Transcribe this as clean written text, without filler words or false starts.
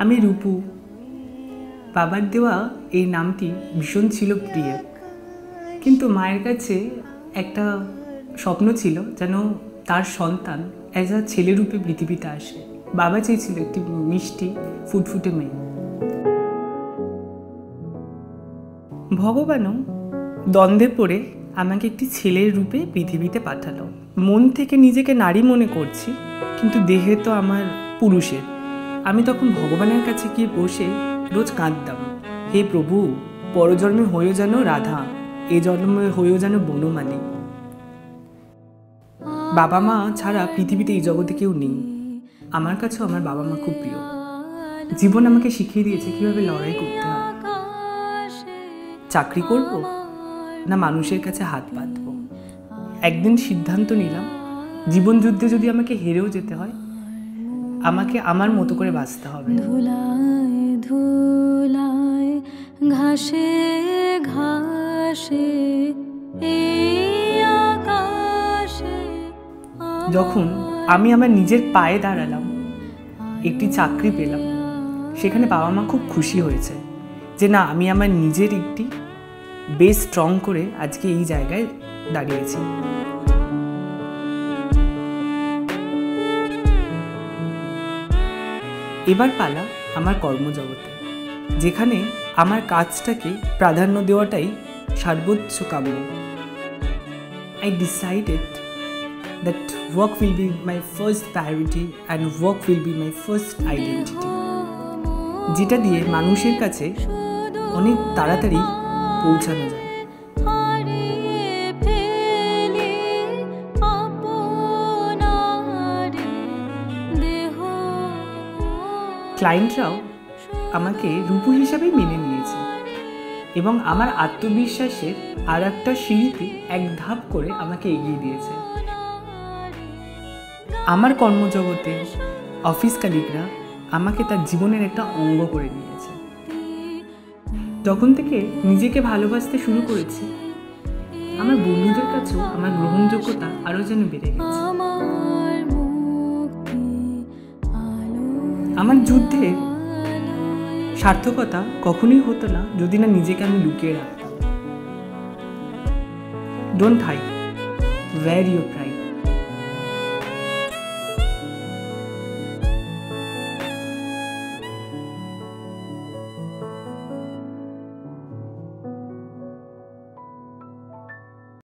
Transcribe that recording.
আমি রূপু। বাবার দেওয়া এই নামটি ভীষণ ছিল প্রিয়, কিন্তু মায়ের কাছে একটা স্বপ্ন ছিল যেন তার সন্তান অ্যাজ আ ছেলে রূপে পৃথিবীতে আসে। বাবা চেয়েছিল একটি মিষ্টি ফুটফুটে মেয়ে। ভগবানও দ্বন্দ্বে পড়ে আমাকে একটি ছেলের রূপে পৃথিবীতে পাঠালো। মন থেকে নিজেকে নারী মনে করছি, কিন্তু দেহে তো আমার পুরুষের। আমি তখন ভগবানের কাছে গিয়ে বসে রোজ কাঁদতাম, হে প্রভু, পরজন্মে হয়েও যেন রাধা, এ জন্মে হয়েও যেন বনমালী। বাবা মা ছাড়া পৃথিবীতে এই জগতে কেউ নেই। আমার কাছেও আমার বাবা মা খুব প্রিয়। জীবন আমাকে শিখিয়ে দিয়েছে কিভাবে লড়াই করতে হয়। চাকরি করব না মানুষের কাছে হাত পাতব। একদিন সিদ্ধান্ত নিলাম, জীবন যুদ্ধে যদি আমাকে হেরেও যেতে হয়, আমাকে আমার মতো করে বাঁচতে হবে। ধুলায় ধুলায় ঘাসে ঘাসে যখন আমি আমার নিজের পায়ে দাঁড়ালাম, একটি চাকরি পেলাম, সেখানে বাবা মা খুব খুশি হয়েছে যে না, আমি আমার নিজের একটি বেস স্ট্রং করে আজকে এই জায়গায় দাঁড়িয়েছি। এবার পালা আমার কর্মজগতে, যেখানে আমার কাজটাকে প্রাধান্য দেওয়াটাই সর্বোচ্চ কাম্য। I decided that work will be my first priority and work will be my first identity, যেটা দিয়ে মানুষের কাছে অনেক তাড়াতাড়ি পৌঁছানো যায়। ক্লায়েন্টরাও আমাকে রূপু হিসাবেই মেনে নিয়েছে এবং আমার আত্মবিশ্বাসের আর একটা সিঁড়িতে এক ধাপ করে আমাকে এগিয়ে দিয়েছে। আমার কর্মজগতে অফিস কালিগরা আমাকে তার জীবনের একটা অঙ্গ করে নিয়েছে। যখন থেকে নিজেকে ভালোবাসতে শুরু করেছি, আমার বন্ধুদের কাছেও আমার গ্রহণযোগ্যতা আরও যেন বেড়ে গেছে। আমার যুদ্ধের সার্থকতা কখনোই হতো না যদি না নিজেকে আমি লুকিয়ে রাখতাম। Don't hide, wear your pride.